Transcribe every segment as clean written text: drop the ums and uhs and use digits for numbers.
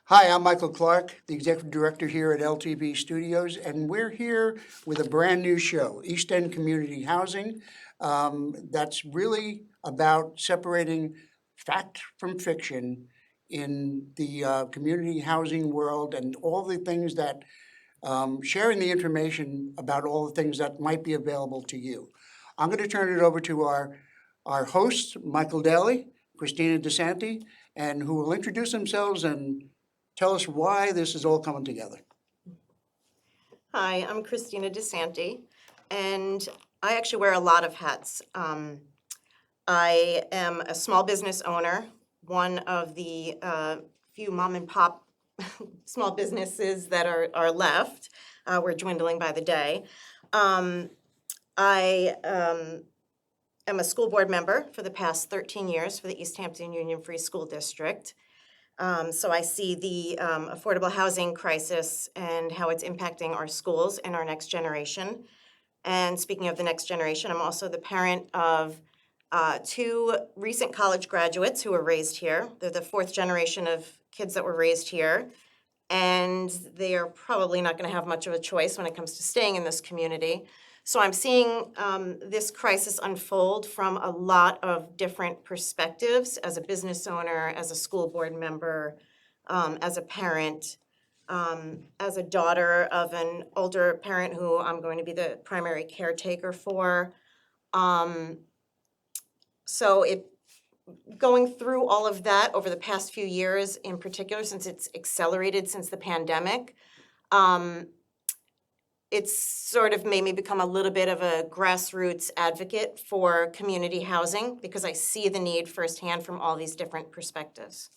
Hi, I'm Michael Clark, the Executive Director here at LTV Studios, and we're here with a brand new show, East End Community Housing, that's really about separating fact from fiction in the community housing world and all the things that, sharing the information about all the things that might be available to you. I'm going to turn it over to our hosts, Michael Daly, Christina Desanti, and who will introduce themselves and tell us why this is all coming together. Hi, I'm Christina Desanti, and I actually wear a lot of hats. I am a small business owner, one of the few mom and pop small businesses that are left. We're dwindling by the day. I am a school board member for the past 13 years for the East Hampton Union Free School District. So I see the affordable housing crisis and how it's impacting our schools and our next generation. And speaking of the next generation, I'm also the parent of two recent college graduates who were raised here. They're the fourth generation of kids that were raised here. And they are probably not going to have much of a choice when it comes to staying in this community. So I'm seeing this crisis unfold from a lot of different perspectives as a business owner, as a school board member, as a parent, as a daughter of an older parent who I'm going to be the primary caretaker for. So going through all of that over the past few years, in particular, since it's accelerated since the pandemic, it's sort of made me become a little bit of a grassroots advocate for community housing because I see the need firsthand from all these different perspectives.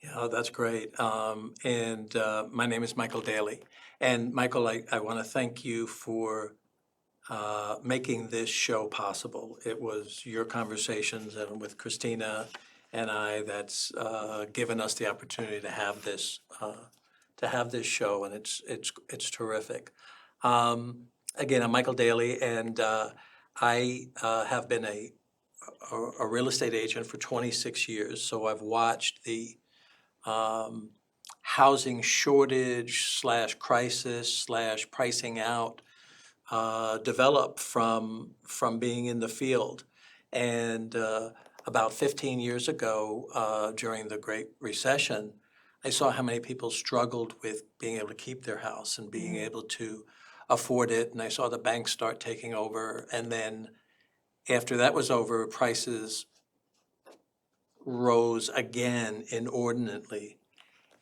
Yeah, that's great. My name is Michael Daly. And Michael, I want to thank you for making this show possible. It was your conversations and with Christina and I that's given us the opportunity to have this show, and it's terrific. Again, I'm Michael Daly, and I have been a real estate agent for 26 years. So I've watched the housing shortage slash crisis slash pricing out develop from being in the field. And about 15 years ago, during the Great Recession, I saw how many people struggled with being able to keep their house and being able to afford it. And I saw the banks start taking over. And then after that was over, prices rose again inordinately.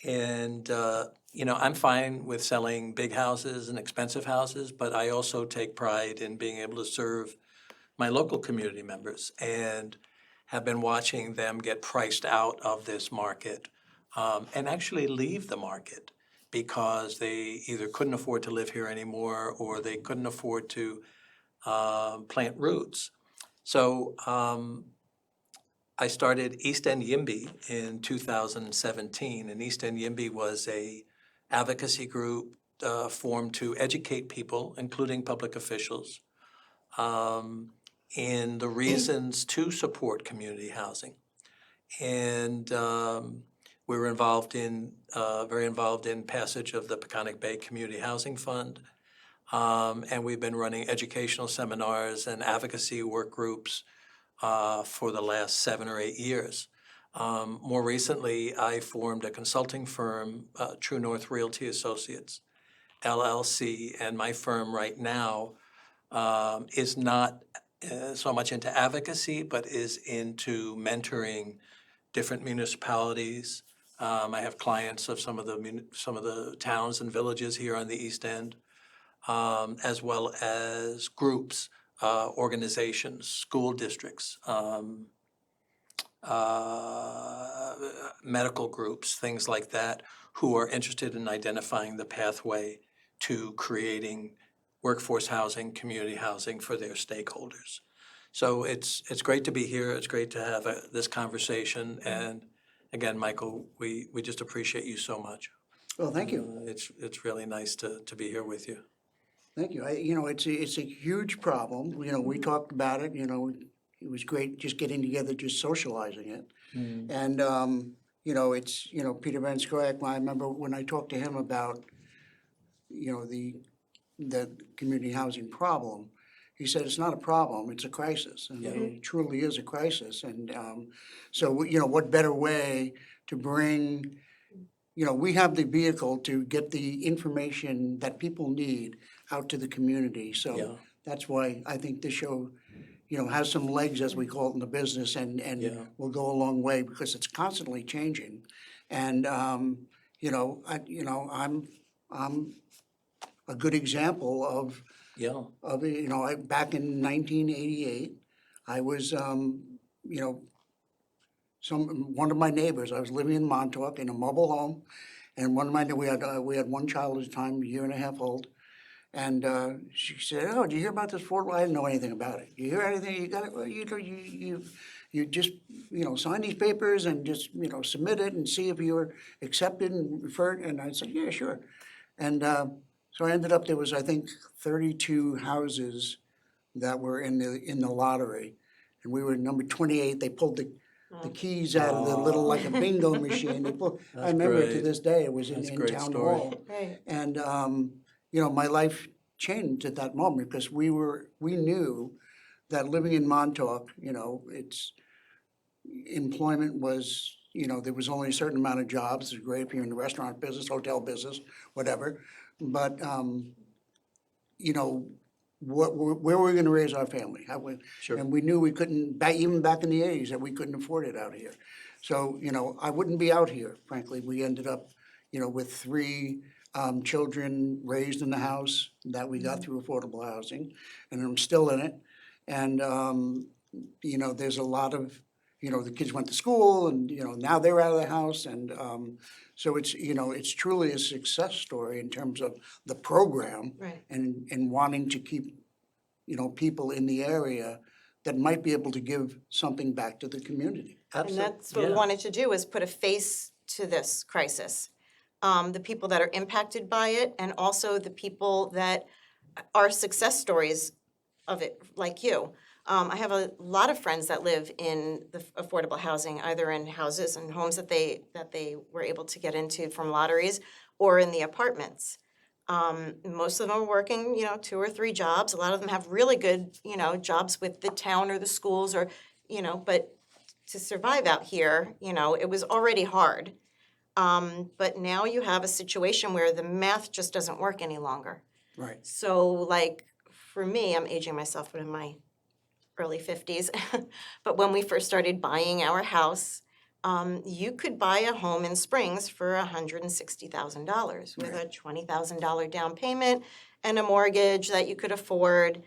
And, I'm fine with selling big houses and expensive houses, but I also take pride in being able to serve my local community members and have been watching them get priced out of this market and actually leave the market because they either couldn't afford to live here anymore or they couldn't afford to plant roots. So I started East End YIMBY in 2017, and East End YIMBY was a advocacy group formed to educate people, including public officials, in the reasons to support community housing. And we were very involved in passage of the Peconic Bay Community Housing Fund, and we've been running educational seminars and advocacy work groups for the last 7 or 8 years. More recently, I formed a consulting firm, True North Realty Associates, LLC, and my firm right now is not so much into advocacy, but is into mentoring different municipalities. I have clients of some of the towns and villages here on the East End, as well as groups, organizations, school districts, medical groups, things like that, who are interested in identifying the pathway to creating workforce housing, community housing for their stakeholders. So it's great to be here. It's great to have this conversation. And again, Michael, we just appreciate you so much. Well, thank you. It's really nice to be here with you. Thank you. It's a huge problem. We talked about it. It was great just getting together, just socializing it. And it's, Peter Van Scoyac, I remember when I talked to him about, the community housing problem, he said it's not a problem, it's a crisis. And it truly is a crisis. And so, what better way to bring, we have the vehicle to get the information that people need out to the community. Yeah. So that's why I think this show, has some legs, as we call it in the business, and will go a long way because it's constantly changing. And, I'm a good example of, Yeah, back in 1988, I was, one of my neighbors, I was living in Montauk in a mobile home, and we had one child at the time, a year and a half old, and she said, "Oh, did you hear about this affordable?" I didn't know anything about it. You hear anything? You got it? Well, you just sign these papers and just submit it and see if you're accepted and referred. And I said, "Yeah, sure." And so I ended up, there was, I think, 32 houses that were in the lottery, and we were number 28. They pulled the keys out of the little, like a bingo machine. They pulled. I That's remember it to great. this day. It was That's a in great town story. hall, Right. and my life changed at that moment because we knew that living in Montauk, it's employment was, there was only a certain amount of jobs. It's great if you're in the restaurant business, hotel business, whatever. But, where were we gonna raise our family? Sure. And we knew we couldn't, even back in the 80s, that we couldn't afford it out here. So, I wouldn't be out here, frankly. We ended up, with 3 children raised in the house that we got through affordable housing, and I'm still in it. And, there's a lot of, the kids went to school and, now they're out of the house. And so it's truly a success story in terms of the program Right. and wanting to keep, people in the area that might be able to give something back to the community. And that's what we wanted to do, is put a face to this crisis. The people that are impacted by it, and also the people that are success stories of it, like you. I have a lot of friends that live in the affordable housing, either in houses and homes that they were able to get into from lotteries, or in the apartments. Most of them are working, 2 or 3 jobs. A lot of them have really good, jobs with the town or the schools, or, but to survive out here, it was already hard. But now you have a situation where the math just doesn't work any longer. Right. So, like, for me, I'm aging myself, but in my early 50s. But when we first started buying our house, you could buy a home in Springs for $160,000 with a $20,000 down payment and a mortgage that you could afford.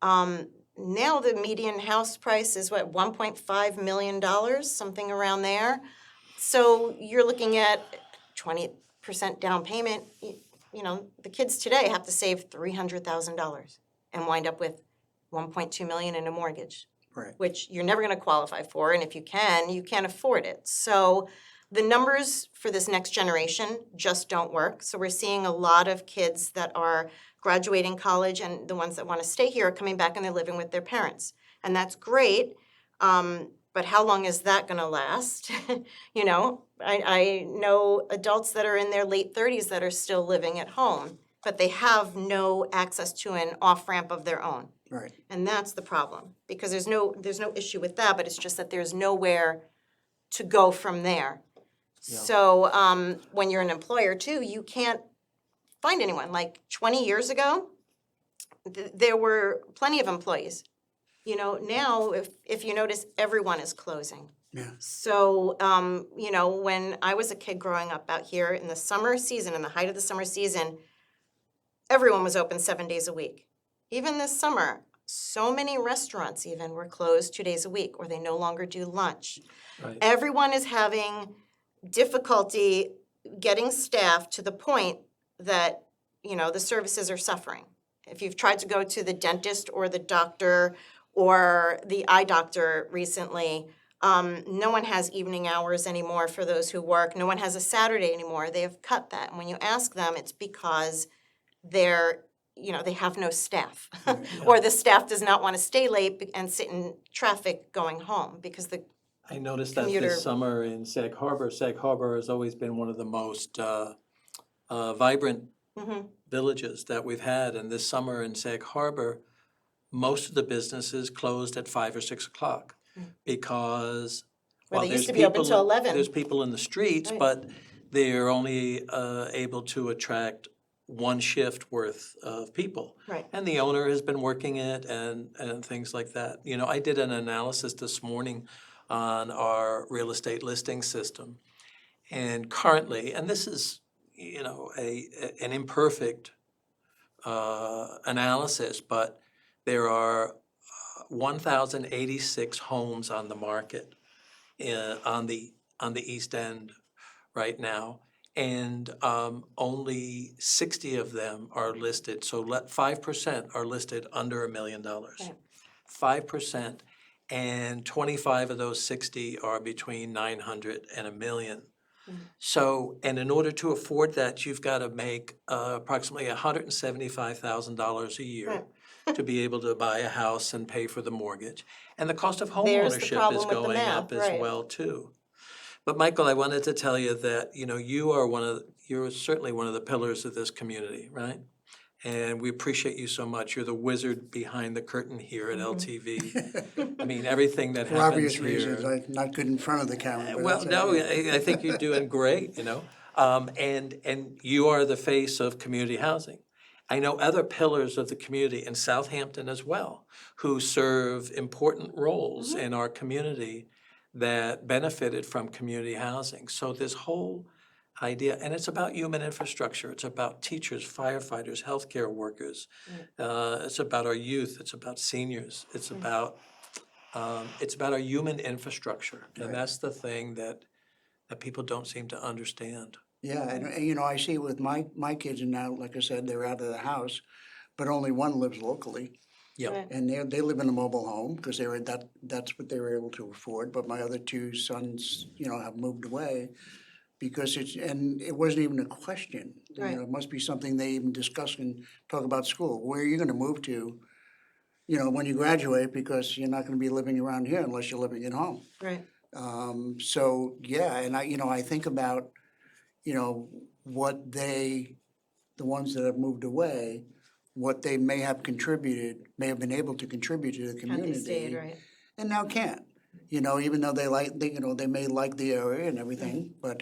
Now the median house price is what, $1.5 million, something around there. So you're looking at 20% down payment. The kids today have to save $300,000 and wind up with $1.2 million in a mortgage, Right. which you're never going to qualify for, and if you can't afford it. So the numbers for this next generation just don't work. So we're seeing a lot of kids that are graduating college, and the ones that want to stay here are coming back and they're living with their parents, and that's great. But how long is that going to last? I know adults that are in their late 30s that are still living at home, but they have no access to an off-ramp of their own. Right. And that's the problem, because there's no issue with that, but it's just that there's nowhere to go from there. Yeah. So when you're an employer too, you can't find anyone. Like 20 years ago, there were plenty of employees. Now if you notice, everyone is closing. Yeah. So, when I was a kid growing up out here in the summer season, in the height of the summer season, everyone was open 7 days a week. Even this summer, so many restaurants even were closed 2 days a week, or they no longer do lunch. Right. Everyone is having difficulty getting staff to the point that, the services are suffering. If you've tried to go to the dentist or the doctor or the eye doctor recently, no one has evening hours anymore for those who work. No one has a Saturday anymore. They have cut that. And when you ask them, it's because they have no staff. Or the staff does not want to stay late and sit in traffic going home, because the I noticed that commuter. this summer in Sag Harbor has always been one of the most vibrant Mhm. villages that we've had. And this summer in Sag Harbor, most of the businesses closed at 5 or 6 o'clock because Where while they used there's to be open people, till 11. there's people in the streets, Right. but they're only able to attract one shift worth of people. Right. And the owner has been working it and things like that. You know, I did an analysis this morning on our real estate listing system. And currently, and this is, you know, an imperfect analysis, but there are 1,086 homes on the market on the East End right now, and only 60 of them are listed. So 5% are listed under $1 million. Right. 5%, and 25 of those 60 are between 900 and $1 million. So, and in order to afford that, you've got to make approximately $175,000 a year Right. to be able to buy a house and pay for the mortgage. And the cost of home There's the ownership problem is with the going math, up as right. well too. But Michael, I wanted to tell you that, you know, you're certainly one of the pillars of this community, right? And we appreciate you so much. You're the wizard behind the curtain here at LTV. I mean, everything that For happens obvious here. reasons, I'm not good in front of the camera, but Well, that's no, okay. I think you're doing great, you know. And you are the face of community housing. I know other pillars of the community in Southampton as well, who serve important roles in our community that benefited from community housing. So this whole idea, and it's about human infrastructure. It's about teachers, firefighters, healthcare workers. It's about our youth. It's about seniors. It's about our human infrastructure, and that's the thing that people don't seem to understand. Yeah, and you know, I see with my kids, and now, like I said, they're out of the house, but only one lives locally. Yeah, Right. And they live in a mobile home because that's what they were able to afford. But my other two sons, you know, have moved away because and it wasn't even a question. You Right. know, it must be something they even discuss and talk about school. Where are you gonna move to, you know, when you graduate, because you're not gonna be living around here unless you're living at home. Right. So, yeah, and I think about, you know, the ones that have moved away, what they may have been able to contribute to the Had community. they stayed, right. And now can't, you know, even though they may like the area and everything, but,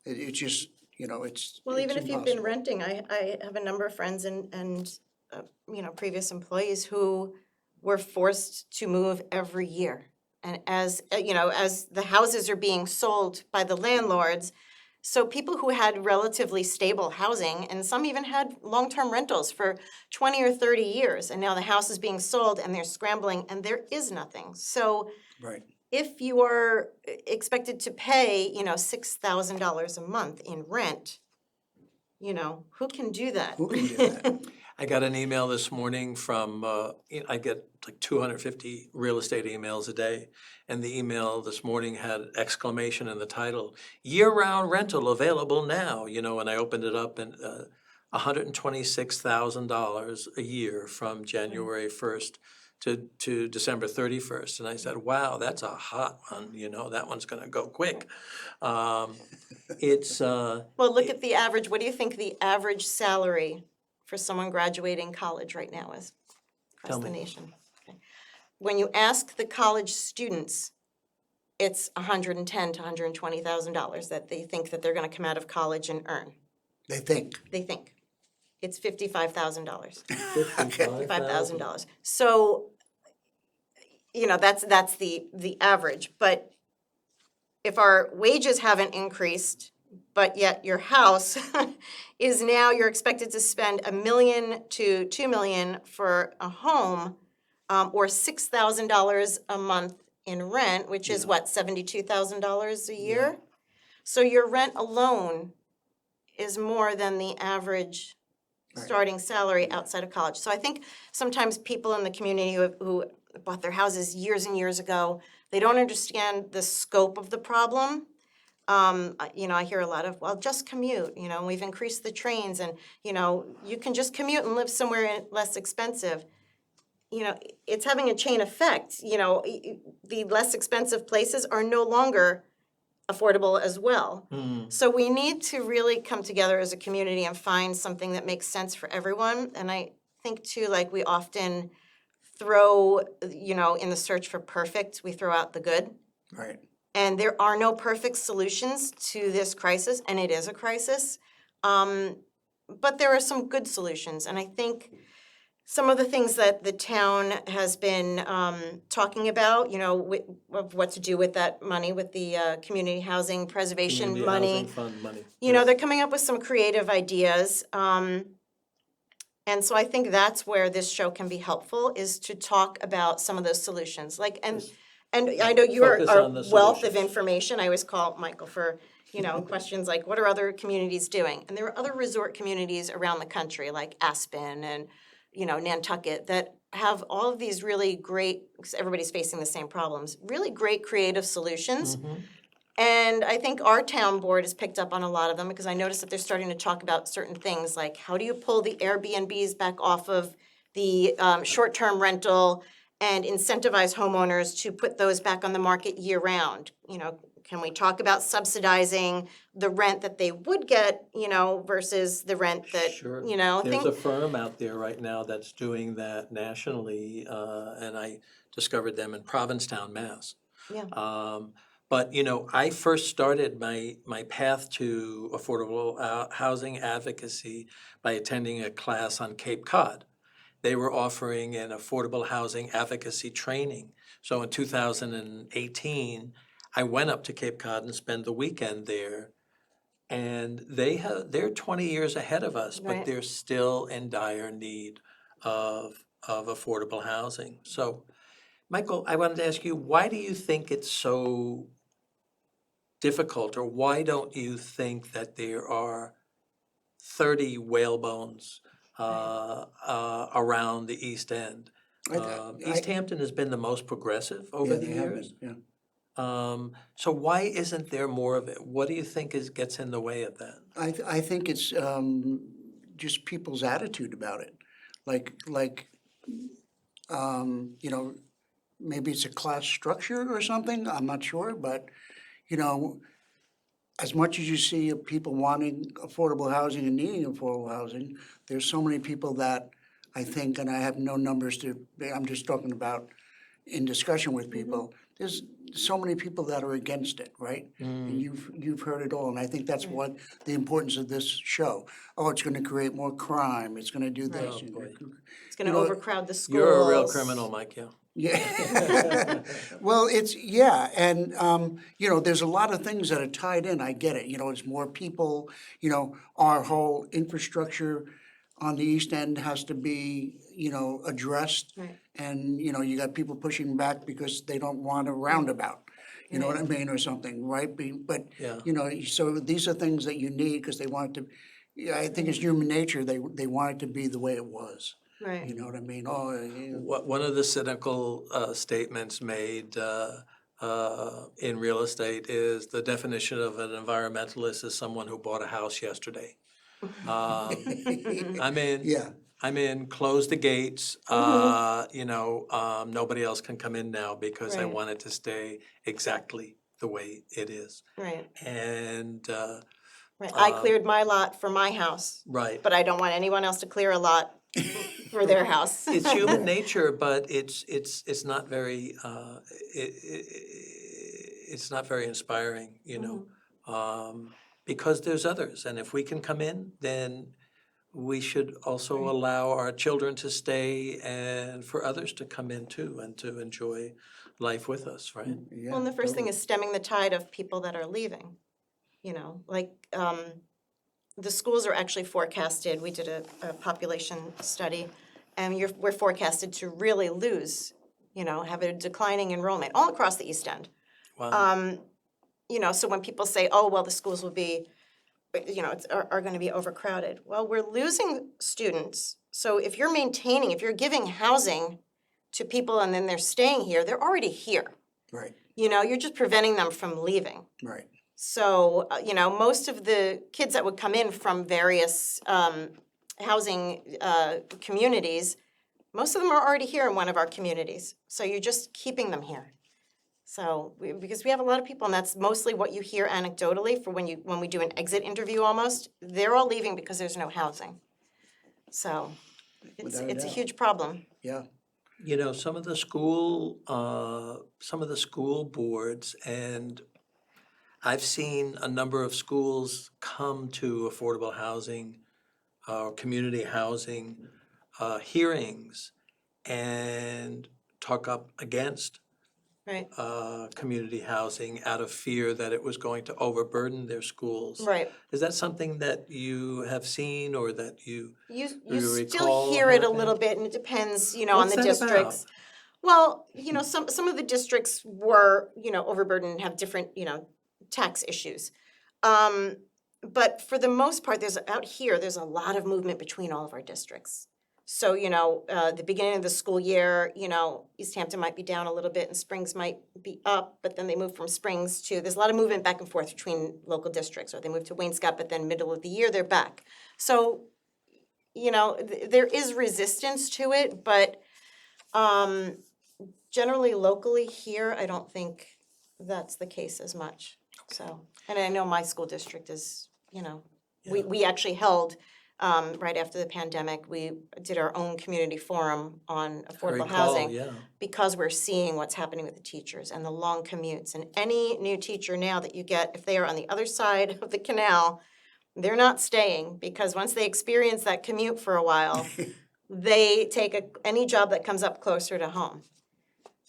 it's just, you know, it's Well, even if you've been impossible. renting, I have a number of friends and you know, previous employees who were forced to move every year. And as, you know, as the houses are being sold by the landlords, so people who had relatively stable housing, and some even had long-term rentals for 20 or 30 years, and now the house is being sold and they're scrambling and there is nothing. So Right. if you are expected to pay, you know, $6,000 a month in rent, you know, who can do that? Who can do that? I got an email this morning from, I get like 250 real estate emails a day. And the email this morning had exclamation in the title, year-round rental available now, you know, and I opened it up and $126,000 a year from January 1st to December 31st. And I said, wow, that's a hot one, you know, that one's gonna go quick. It's, Well, look at the average, what do you think the average salary for someone graduating college right now is across Tell the me. nation? Okay. When you ask the college students, it's $110,000 to $120,000 that they think that they're gonna come out of college and earn. They think. They think. It's $55,000. Okay. $55,000. So, you know, that's the average, but if our wages haven't increased, but yet your house is now, you're expected to spend $1 million to $2 million for a home, or $6,000 a month in rent, which is what, $72,000 a year? So your rent alone is more than the average starting salary outside of college. So I think sometimes people in the community who bought their houses years and years ago, they don't understand the scope of the problem. You know, I hear a lot of, well, just commute, you know, we've increased the trains and, you know, you can just commute and live somewhere less expensive. it's having a chain effect. The less expensive places are no longer affordable as well. So we need to really come together as a community and find something that makes sense for everyone. And I think too, like we often throw, in the search for perfect, we throw out the good. Right. And there are no perfect solutions to this crisis, and it is a crisis. But there are some good solutions, and I think some of the things that the town has been talking about, of what to do with that money, with the community housing preservation Community money. housing fund money. They're coming up with some creative ideas. And so I think that's where this show can be helpful, is to talk about some of those solutions. And I know you are Focus a on the wealth of solutions. information. I always call Michael for, questions like, what are other communities doing? And there are other resort communities around the country, like Aspen and, Nantucket, that have all of these really great, because everybody's facing the same problems, really great creative solutions. And I think our town board has picked up on a lot of them, because I noticed that they're starting to talk about certain things, like how do you pull the Airbnbs back off of the short-term rental and incentivize homeowners to put those back on the market year-round? Can we talk about subsidizing the rent that they would get, versus the rent that, Sure. think. There's a firm out there right now that's doing that nationally, and I discovered them in Provincetown, Mass. Yeah. But, I first started my path to affordable housing advocacy by attending a class on Cape Cod. They were offering an affordable housing advocacy training. So in 2018, I went up to Cape Cod and spent the weekend there. And they're 20 years ahead of us, but Right. they're still in dire need of affordable housing. So, Michael, I wanted to ask you, why do you think it's so difficult, or why don't you think that there are 30 whalebones around the East End? East Hampton has been the most progressive over Yeah, the they have years. been, yeah. So why isn't there more of it? What do you think gets in the way of that? I think it's just people's attitude about it. Maybe it's a class structure or something, I'm not sure, but, as much as you see people wanting affordable housing and needing affordable housing, there's so many people that I think, and I have no numbers I'm just talking about in discussion with people, there's so many people that are against it, right? And you've heard it all, and I think that's what the importance of this show. Oh, it's gonna create more crime, it's gonna do this. Oh, boy. It's going to overcrowd the schools. You're a real criminal, Mike, yeah. Yeah. Well, and, there's a lot of things that are tied in, I get it, it's more people, our whole infrastructure on the East End has to be, addressed. Right. And, you got people pushing back because they don't want a roundabout, you know what I mean, or something, right? But, Yeah. so these are things that you need because they want it to, yeah, I think it's human nature, they want it to be the way it was. Right. You know what I mean? Oh, One of the cynical statements made in real estate is the definition of an environmentalist is someone who bought a house yesterday. yeah. I'm in, close the gates, nobody else can come in now because I Right. want it to stay exactly the way it is. Right. And, Right. I cleared my lot for my house, right. but I don't want anyone else to clear a lot for their house. It's human nature, but it's not very it's not very inspiring, because there's others, and if we can come in, then we should also allow our children to stay and for others to come in too and to enjoy life with us, right? Yeah, Well, and the first thing is stemming the tide of people that are leaving. The schools are actually forecasted, we did a population study, and we're forecasted to really lose, have a declining enrollment all across the East End. Wow. So when people say, oh, well, the schools will be, are going to be overcrowded. Well, we're losing students. So if you're giving housing to people and then they're staying here, they're already here. right, You're just preventing them from leaving. right. So, most of the kids that would come in from various housing communities Most of them are already here in one of our communities, so you're just keeping them here. So, because we have a lot of people, and that's mostly what you hear anecdotally for when we do an exit interview almost, they're all leaving because there's no housing. So, Without a it's a doubt. huge problem. Yeah, You know, some of the school boards, and I've seen a number of schools come to affordable housing, community housing, hearings and talk up against Right. community housing out of fear that it was going to overburden their schools. Right. Is that something that you have seen or that you You you still recall hear it a happening? little bit, and it depends, on What's the that districts. about? Well, some of the districts were, overburdened and have different, tax issues. But for the most part, there's a lot of movement between all of our districts. So, the beginning of the school year, East Hampton might be down a little bit and Springs might be up, but then they move from Springs there's a lot of movement back and forth between local districts, or they move to Waynscott, but then middle of the year, they're back. So, there is resistance to it, but generally locally here, I don't think that's the case as much. So, and I know my school district is, we actually held, right after the pandemic, we did our own community forum on affordable Recall, housing. yeah. Because we're seeing what's happening with the teachers and the long commutes. And any new teacher now that you get, if they are on the other side of the canal, they're not staying, because once they experience that commute for a while, they take any job that comes up closer to home.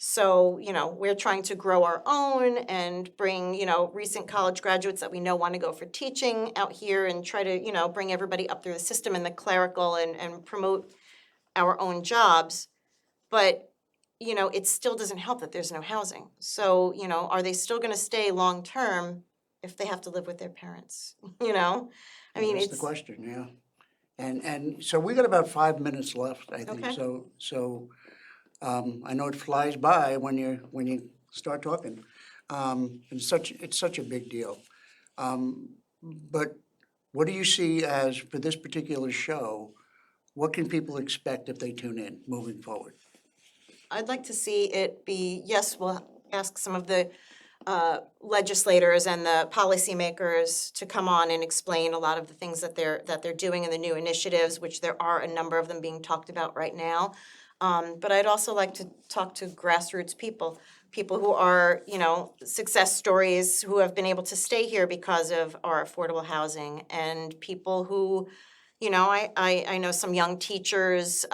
So, we're trying to grow our own and bring, recent college graduates that we know want to go for teaching out here, and try to, bring everybody up through the system in the clerical and promote our own jobs. But, it still doesn't help that there's no housing. So, are they still going to stay long-term if they have to live with their parents? I mean, that's the question, yeah. And so we got about 5 minutes left, I think. Okay. So I know it flies by when you start talking. It's such a big deal. But what do you see as, for this particular show, what can people expect if they tune in moving forward? I'd like to see it be, yes, we'll ask some of the legislators and the policymakers to come on and explain a lot of the things that they're doing in the new initiatives, which there are a number of them being talked about right now. But I'd also like to talk to grassroots people who are, success stories, who have been able to stay here because of our affordable housing, and people who, I know some young teachers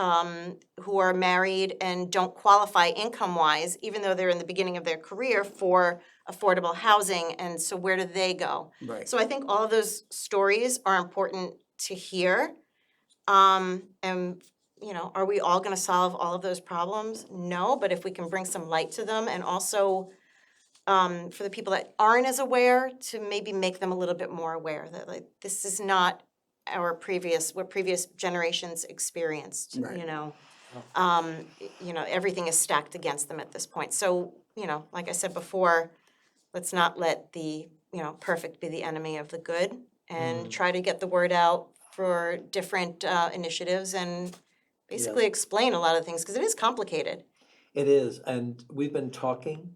who are married and don't qualify income-wise, even though they're in the beginning of their career, for affordable housing, and so where do they go? Right. So I think all of those stories are important to hear. And, are we all gonna solve all of those problems? No, but if we can bring some light to them, and also for the people that aren't as aware, to maybe make them a little bit more aware that, like, this is not what previous generations experienced, Right. Everything is stacked against them at this point. So, like I said before, let's not let the, perfect be the enemy of the good, and try to get the word out for different initiatives, and basically explain a lot of things, because it is complicated. It is, and we've been talking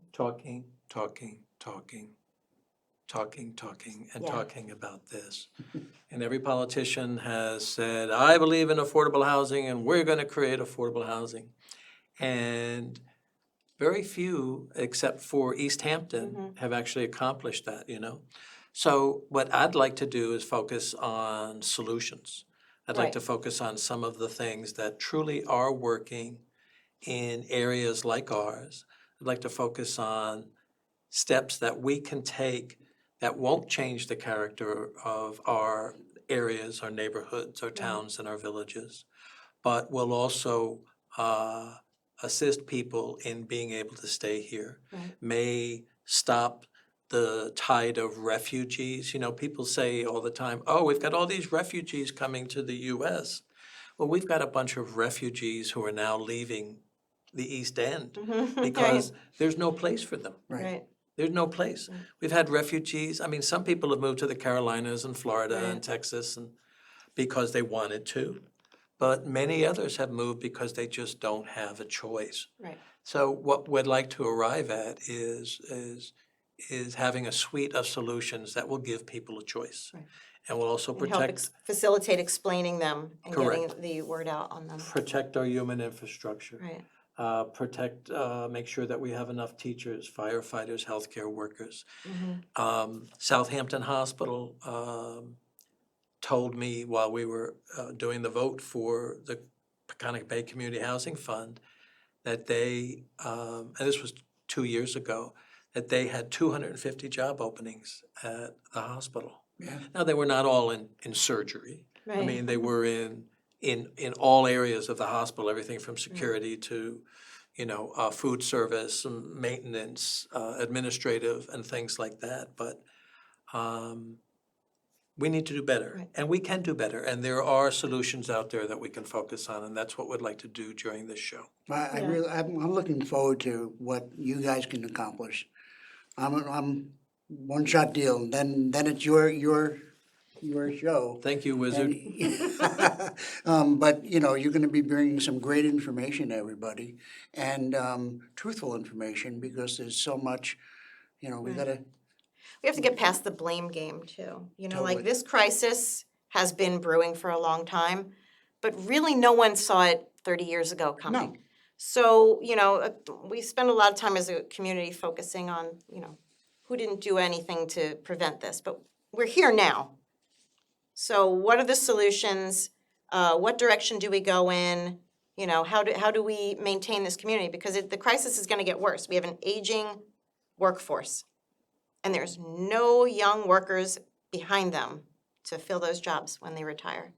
and Yeah. talking about this. And every politician has said, I believe in affordable housing and we're gonna create affordable housing. And very few, except for East Hampton, have actually accomplished that, So what I'd like to do is focus on solutions. I'd like Right. to focus on some of the things that truly are working in areas like ours. I'd like to focus on steps that we can take that won't change the character of our areas, our neighborhoods, our towns, and our villages, but will also assist people in being able to stay here, Right. may stop the tide of refugees. People say all the time, oh, we've got all these refugees coming to the US. Well, we've got a bunch of refugees who are now leaving the East End because there's no place for them. Right. There's no place. We've had refugees. I mean, some people have moved to the Carolinas and Florida and Right. Texas because they wanted to. but many others have moved because they just don't have a choice. Right. So what we'd like to arrive at is having a suite of solutions that will give people a choice. Right. And will also And help facilitate explaining them and Correct. getting the word out on them. protect our human infrastructure. Right. Make sure that we have enough teachers, firefighters, healthcare workers. Mm-hmm. Southampton Hospital told me while we were doing the vote for the Peconic Bay Community Housing Fund that they, and this was 2 years ago, that they had 250 job openings at the hospital. Yeah. Now, they were not all in surgery. I Right. mean, they were in all areas of the hospital, everything from security to, food service, maintenance, administrative, and things like that. But we need to do better, Right. and we can do better. And there are solutions out there that we can focus on, and that's what we'd like to do during this show. I'm looking forward to what you guys can accomplish. I'm one-shot deal, then it's your show. Thank you, Wizard. But, you're gonna be bringing some great information to everybody and truthful information because there's so much, we Right. gotta, We have to get past the blame game too. Totally. Like this crisis has been brewing for a long time, but really no one saw it 30 years ago coming. No. So, we spend a lot of time as a community focusing on, who didn't do anything to prevent this, but we're here now. So what are the solutions? What direction do we go in? How do we maintain this community? Because the crisis is going to get worse. We have an aging workforce, and there's no young workers behind them to fill those jobs when they retire.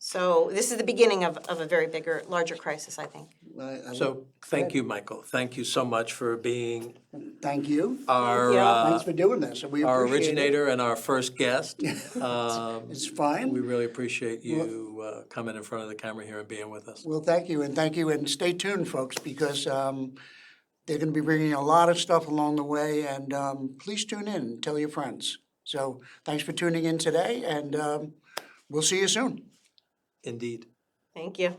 So this is the beginning of a very larger crisis, I think. So, thank you, Michael. Thank you so much for being Thank you. our, Thanks for doing this. We our appreciate it. originator and our first guest. It's fine. We really appreciate you coming in front of the camera here and being with us. Well, thank you, and stay tuned, folks, because they're gonna be bringing a lot of stuff along the way, and please tune in and tell your friends. So, thanks for tuning in today, and we'll see you soon. Indeed. Thank you.